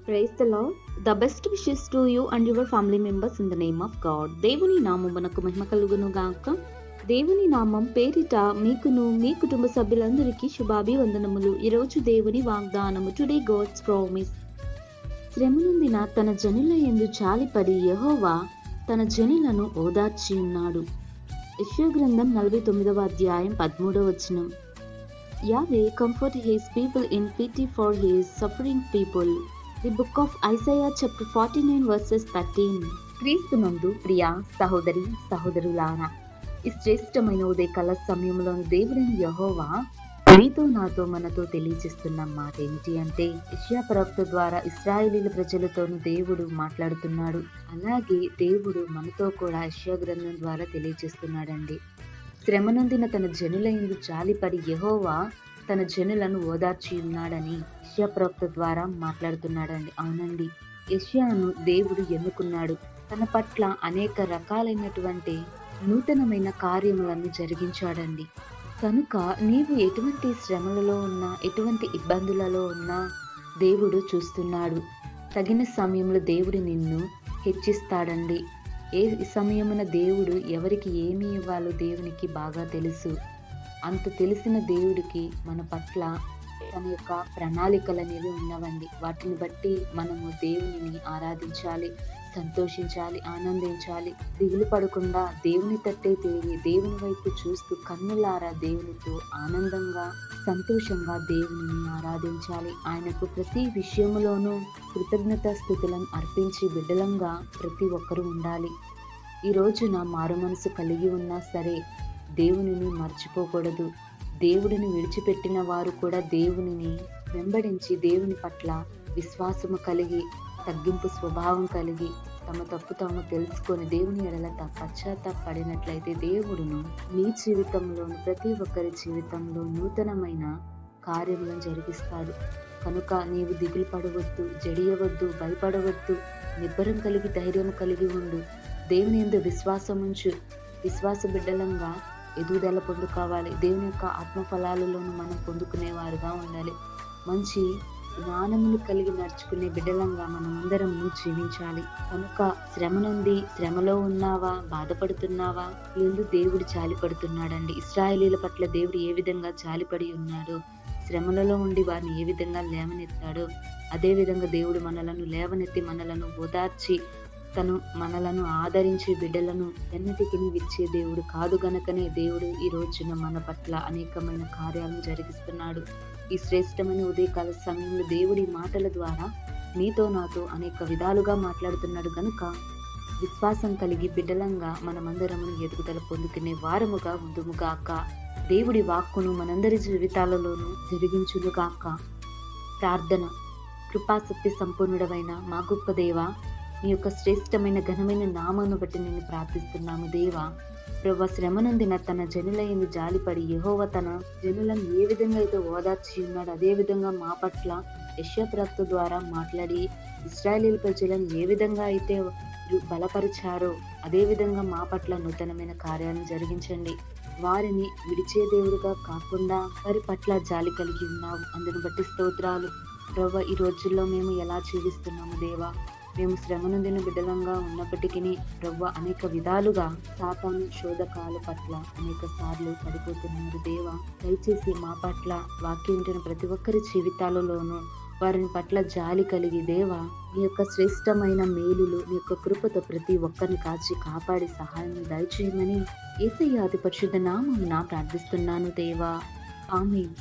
Praise the Lord. The best wishes to you and your family members in the name of God. దేవుని నామమునకు మహిమ కలుగును గాక. దేవుని నామం పేరిట మీకును మీ కుటుంబ సభ్యులందరికీ శుభాభివందనములు. ఈరోజు దేవుని వాగ్దానము. Today God's promise. శ్రమనుందిన తన జనుల యందు జాలిపడి యెహోవా తన జనులను ఓదార్చి ఉన్నాడు. యెషయా గ్రంథం 49వ అధ్యాయం 13వ వచనం. Yahweh comfort his people in pity for his suffering people. The book of Isaiah chapter 49 verses 13. క్రీస్తునందు ప్రియ సహోదరి సహోదరులారా, ఈ శ్రేష్టమైన ఉదయకాల సమయంలో దేవుడైన యెహోవా మీతో నాతో మనతో తెలియజేస్తున్న మాట ఏమిటి అంటే, యెషయా ప్రవక్త ద్వారా ఇశ్రాయేలీల ప్రజలతోనూ దేవుడు మాట్లాడుతున్నాడు. అలాగే దేవుడు మనతో కూడా యెషయా గ్రంథం ద్వారా తెలియజేస్తున్నాడండి. శ్రమనందిన తన జనుల యందు జాలిపడి యెహోవా తన జనులను ఓదార్చి ఉన్నాడని యెషయా ప్రవక్త ద్వారా మాట్లాడుతున్నాడండి. అవునండి, యెషయాను దేవుడు ఎన్నుకున్నాడు. తన పట్ల అనేక రకాలైనటువంటి నూతనమైన కార్యములను జరిగించాడండి. కనుక నీవు ఎటువంటి శ్రమలలో ఉన్నా, ఎటువంటి ఇబ్బందులలో ఉన్నా దేవుడు చూస్తున్నాడు. తగిన సమయంలో దేవుడు నిన్ను హెచ్చిస్తాడండి. ఏ సమయమున దేవుడు ఎవరికి ఏమి ఇవ్వాలో దేవునికి బాగా తెలుసు. అంత తెలిసిన దేవుడికి మన పట్ల తన యొక్క ప్రణాళికలు అనేవి ఉన్నవండి. వాటిని బట్టి మనము దేవునిని ఆరాధించాలి, సంతోషించాలి, ఆనందించాలి. దిగులు పడకుండా దేవుని తట్టే తిరిగి దేవుని వైపు చూస్తూ కన్నులారా దేవునితో ఆనందంగా సంతోషంగా దేవునిని ఆరాధించాలి. ఆయనకు ప్రతి విషయములోనూ కృతజ్ఞతాస్తుతులను అర్పించి బిడ్డలంగా ప్రతి ఒక్కరూ ఉండాలి. ఈ రోజున మారు మనసు కలిగి ఉన్నా సరే దేవునిని మర్చిపోకూడదు. దేవుడిని విడిచిపెట్టిన వారు కూడా దేవునిని వెంబడించి దేవుని పట్ల విశ్వాసము కలిగి, తగ్గింపు స్వభావం కలిగి, తమ తప్పు తాము తెలుసుకొని దేవుని ఎడల పశ్చాత్తాపడినట్లయితే దేవుడును నీ జీవితంలోను ప్రతి ఒక్కరి జీవితంలో నూతనమైన కార్యములను జరిగిస్తాడు. కనుక నీవు దిగులు పడవద్దు, జడియవద్దు, భయపడవద్దు. నిబ్బరం కలిగి ధైర్యం కలిగి ఉండు. దేవుని యందు విశ్వాసం ఉంచు. విశ్వాస బిడ్డలంగా ఎదుగుదల పొందుకోవాలి. దేవుని యొక్క ఆత్మఫలాలలోనూ మనం పొందుకునేవారుగా ఉండాలి. మంచి జ్ఞానమును కలిగి నడుచుకునే బిడ్డలంగా మనం అందరం జీవించాలి. కనుక శ్రమ నుండి, శ్రమలో ఉన్నావా, బాధపడుతున్నావా, ఎందు దేవుడు జాలిపడుతున్నాడండి. ఇశ్రాయేలీల పట్ల దేవుడు ఏ విధంగా జాలిపడి ఉన్నాడో, శ్రమలలో ఉండి వారిని ఏ విధంగా లేవనెత్తాడో, అదే విధంగా దేవుడు మనలను లేవనెత్తి మనలను ఓదార్చి తను మనలను ఆదరించి బిడ్డలను ఎన్నటికి విచ్చే దేవుడు కాదు గనకనే దేవుడు ఈ రోజున మన పట్ల అనేకమైన కార్యాలను జరిగిస్తున్నాడు. ఈ శ్రేష్టమైన ఉదయకాల సమయంలో దేవుడి మాటల ద్వారా నీతో నాతో అనేక విధాలుగా మాట్లాడుతున్నాడు. గనుక విశ్వాసం కలిగి బిడ్డలంగా మనమందరము ఎదుగుదల పొందుకునే వారముగా ఉందుముగాక. దేవుడి వాక్కును మనందరి జీవితాలలోనూ జరిగించునుగాక. ప్రార్థన. కృపాసక్తి సంపూర్ణుడమైన మా గొప్ప దేవా, నీ యొక్క శ్రేష్టమైన ఘనమైన నామమును బట్టి నేను ప్రార్థిస్తున్నాము. దేవా ప్రభువా, శ్రమనందిన తన జనుల యందు జాలిపడి యెహోవా తన జనులను ఏ విధంగా అయితే ఓదార్చి ఉన్నాడో, అదే విధంగా మా పట్ల యెషయా ప్రవక్త ద్వారా మాట్లాడి ఇశ్రాయేలీయుల ప్రజలను ఏ విధంగా అయితే బలపరిచారో అదే విధంగా మా పట్ల నూతనమైన కార్యాలను జరిగించండి. వారిని విడిచే దేవుడుగా కాకుండా వారి పట్ల జాలి కలిగి ఉన్నావు. అందును బట్టి స్తోత్రాలు. ప్రభువా, ఈ రోజుల్లో మేము ఎలా జీవిస్తున్నాము దేవా? మేము శ్రమ నొందిన బిడ్డలంగా ఉన్నప్పటికీ ప్రభువా, అనేక విధాలుగా సాతాను శోధకాల పట్ల అనేక సార్లు పడిపోతున్నారు దేవా. దయచేసి మా పట్ల వాక్యం వింటున్న ప్రతి ఒక్కరి జీవితాలలోనూ వారిని పట్ల జాలి కలిగి దేవా, నీ యొక్క శ్రేష్టమైన మేలులు నీ యొక్క కృపతో ప్రతి ఒక్కరిని కాచి కాపాడి సహాయం దయచేయమని యేసయ్య అతి పరిశుద్ధ నామమున ప్రార్థిస్తున్నాను దేవా. ఆమేన్.